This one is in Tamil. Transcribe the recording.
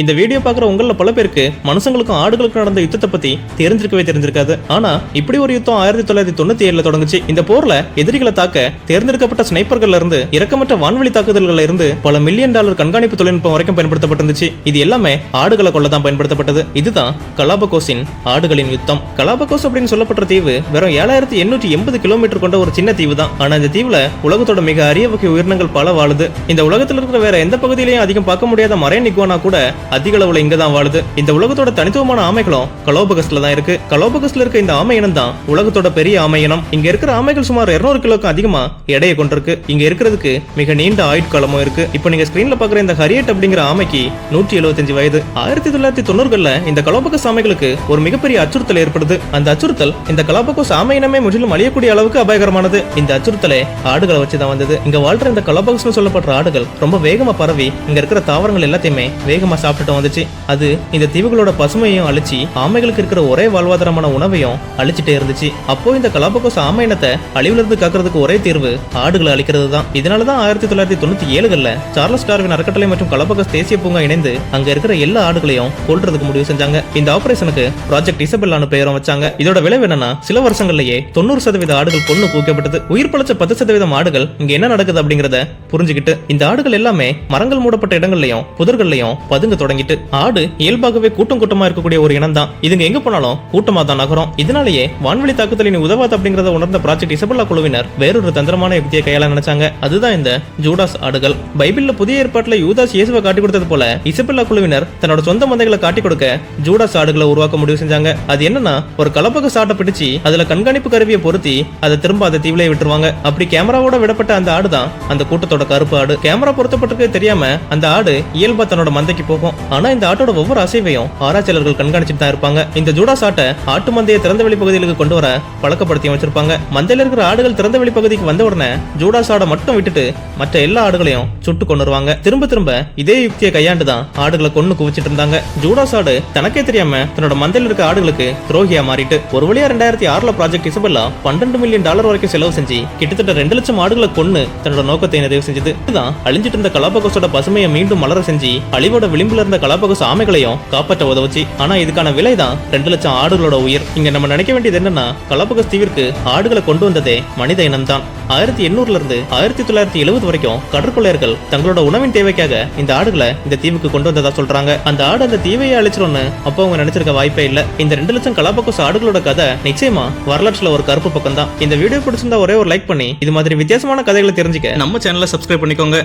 இந்த வீடியோ பார்க்குற உங்கள பல பேருக்கு மனுஷங்களுக்கும் ஆடுகளுக்கும் நடந்த யுத்தத்தை பத்தி தெரிஞ்சிருக்காது. ஆனா இப்படி ஒரு யுத்தம் 1997 தொடங்குச்சு. இந்த போர்ல எதிரிகளை தாக்க தேர்ந்தெடுக்கப்பட்ட ஸ்னைப்பர்கள்ல இருந்து இறக்கமற்ற வான்வெளி தாக்குதல்கள்ல இருந்து பல $1 மில்லியன் கண்காணிப்பு தொழில்நுட்பம் வரைக்கும் பயன்படுத்தப்பட்டிருந்துச்சு. இது எல்லாமே ஆடுகளை கொள்ளதான் பயன்படுத்தப்பட்டது. இதுதான் கலாபகோஸின் ஆடுகளின் யுத்தம். கலாபகோஸ் அப்படின்னு சொல்லப்பட்ட தீவு வெறும் 7880 கிலோமீட்டர் கொண்ட ஒரு சின்ன தீவு தான். ஆனா இந்த தீவுல உலகத்தோட மிக அரிய வகை உயிரினங்கள் பல வாழுது. இந்த உலகத்துல இருக்கிற வேற எந்த பகுதியிலையும் அதிகம் பார்க்க முடியாத மரைன் இகுவானா கூட அதிக அளவுல இங்க தான் வாழுது. இந்த உலகத்தோட தனித்துவமான ஆமைகளும் கலோபகஸ்ல தான் இருக்கு. கலோபகஸ்ல இருக்க இந்த ஆமை இனம் தான் உலகத்தோட பெரிய ஆமை இனம். இங்க இருக்கிற ஆமைகள் சுமார் 200 கிலோக்கு அதிகமா எடையை கொண்டிருக்கு. இங்க இருக்கிறதுக்கு மிக நீண்ட ஆயுட்காலமும் இருக்கு. இப்போ நீங்க ஸ்கிரீன்ல பாக்குற இந்த ஹரியட் அப்படிங்கிற ஆமைக்கு 175 வயது. 1990களில் இந்த கலோபகஸ் ஆமைகளுக்கு ஒரு மிகப்பெரிய அச்சுறுத்தல் ஏற்படுது. அந்த அச்சுறுத்தல் இந்த கலாபகோஸ் ஆமை இனமே முற்றிலும் அழியக்கூடிய அளவுக்கு அபாயகரமானது. இந்த அச்சுறுத்தலை ஆடுகளை வச்சுதான் வந்தது. இங்க வாழ்ற இந்த கலாபகஸ் சொல்லப்படுற ஆடுகள் ரொம்ப வேகமா பரவி இங்க இருக்கிற தாவரங்கள் எல்லாத்தையுமே வேகமா சாப்பிட்டுட்டு வந்துச்சு. அது இந்த தீவுகளோட பசுமையும் அழிச்சு ஆமைகளுக்கு இருக்கிற ஒரே வாழ்வாதாரமான உணவையும் அழிச்சிட்டே இருந்துச்சு. அப்போ இந்த கலாபகோஸ் ஆமை இனத்தை அழிவுல இருந்து காக்கிறதுக்கு ஒரே தீர்வு ஆடுகளை அழிக்கிறது தான். இதனாலதான் 1997களில் சார்லஸ் டார்வின் அறக்கட்டளை மற்றும் கலாபகோஸ் தேசிய பூங்கா இணைந்து அங்க இருக்கிற எல்லா ஆடுகளையும் கொல்றதுக்கு முடிவு செஞ்சாங்க. இந்த ஆபரேஷனுக்கு ப்ராஜெக்ட் இசபெல்லான்னு பெயரும் வச்சாங்க. இதோட விளைவு என்னன்னா சில வருஷங்கள்லயே 90% ஆடுகள் கொன்னு குவிக்கப்பட்டது. உயிர் பழச்ச 10% ஆடுகள் இங்க என்ன நடக்குது அப்படிங்கறத புரிஞ்சுக்கிட்டு இந்த ஆடுகள் எல்லாமே மரங்கள் மூடப்பட்ட இடங்கள்லயும் புதர்கள்லயும் பதுங்க தொடங்கிட்டு. ஆடு இயல்பாகவே கூட்டம் கூட்டமா இருக்கக்கூடிய ஒரு இனம் தான். இதுங்க எங்க போனாலும் கூட்டமா தான் நகரும். இதனாலேயே வான்வெளி தாக்குதலின் உதவாது அப்படிங்கறத உணர்ந்த ப்ராஜெக்ட் இசபெல்லா குழுவினர் வேறொரு தந்திரமான யுக்தியை கையாள நினைச்சாங்க. அதுதான் இந்த ஜூடாஸ் ஆடுகள். பைபிள்ல புதிய ஏற்பாட்டுல யூதாஸ் இயேசுவை காட்டி கொடுத்தது போல இசபெல்லா குழுவினர் தன்னோட சொந்த மந்தைகளை காட்டி கொடுக்க ஜூடாஸ் ஆடுகளை உருவாக்க முடிவு செஞ்சாங்க. அது என்னன்னா ஒரு கலப்பக சாட்டை பிடிச்சி அதுல கண்காணிப்பு கருவியை பொருத்தி அதை திரும்ப அந்த தீவிலே விட்டுருவாங்க. அப்படி கேமராவோட விடப்பட்ட அந்த ஆடு தான் அந்த கூட்டத்தோட கருப்பு ஆடு. கேமரா பொருத்தப்பட்டிருக்க தெரியாம அந்த ஆடு இயல்பா தன்னோட மந்தைக்கு போகும். ஆனா இந்த ஆட்டோட ஒவ்வொரு அசைவையும் ஆராய்ச்சியாளர்கள் கண்காணிச்சுட்டு தான் இருப்பாங்க. இந்த ஜூடாஸ் ஆட்டை ஆட்டு மந்தையை திறந்த வெளி பகுதிகளுக்கு கொண்டு வர பழக்கப்படுத்தி வச்சிருப்பாங்க. மந்தையில இருக்கிற ஆடுகள் திறந்த வெளி பகுதிக்கு வந்த உடனே ஜூடாஸ் ஆடை மட்டும் விட்டுட்டு மற்ற எல்லா ஆடுகளையும் சுட்டு கொண்டுருவாங்க. திரும்ப திரும்ப இதே யுக்தியை கையாண்டுதான் ஆடுகளை கொண்டு குவிச்சிட்டு இருந்தாங்க. ஜூடாஸ் ஆடு தனக்கே தெரியாம தன்னோட மந்தையில் இருக்க ஆடுகளுக்கு துரோகியா மாறிட்டு ஒரு வழியா 2006 ப்ராஜெக்ட் இசபெல்லா $12 மில்லியன் வரைக்கும் செலவு செஞ்சு கிட்டத்தட்ட 2 லட்சம் ஆடுகளை கொன்னு தன்னோட நோக்கத்தை நிறைவு செஞ்சது. இதுதான் அழிஞ்சிட்டு இருந்த கலாபகோஸோட பசுமையை மீண்டும் மலர செஞ்சு அழிவோட விளிம்புல இருந்த கலாபகோஸ் ஆமைகளையும் காப்பாற்ற உதவுச்சு. ஆனா இதுக்கான விலை தான் 2 லட்சம் ஆடுகளோட உயிர். இங்க நம்ம நினைக்க வேண்டியது என்னன்னா கலாபகோஸ் தீவிற்கு ஆடுகளை கொண்டு வந்ததே மனித இனம் தான். 1800 இருந்து 1970 வரைக்கும் கடற்கொள்ளையர்கள் தங்களோட உணவின் தேவைக்காக இந்த ஆடுகளை இந்த தீவுக்கு கொண்டு வந்ததா சொல்றாங்க. அந்த ஆடு அந்த தீவையை அழிச்சிரும்னு அப்போ அவங்க நினைச்சிருக்க வாய்ப்பே இல்ல. இந்த 2 லட்சம் கலாபகோஸ் ஆடுகளோட கதை நிச்சயமா வரலாற்றுல ஒரு கருப்பு பக்கம் தான். இந்த வீடியோ பிடிச்சிருந்தா ஒரே ஒரு லைக் பண்ணி இது மாதிரி வித்தியாசமான கதைகளை தெரிஞ்சுக்க நம்ம சேனலை சப்ஸ்கிரைப் பண்ணிக்கோங்க.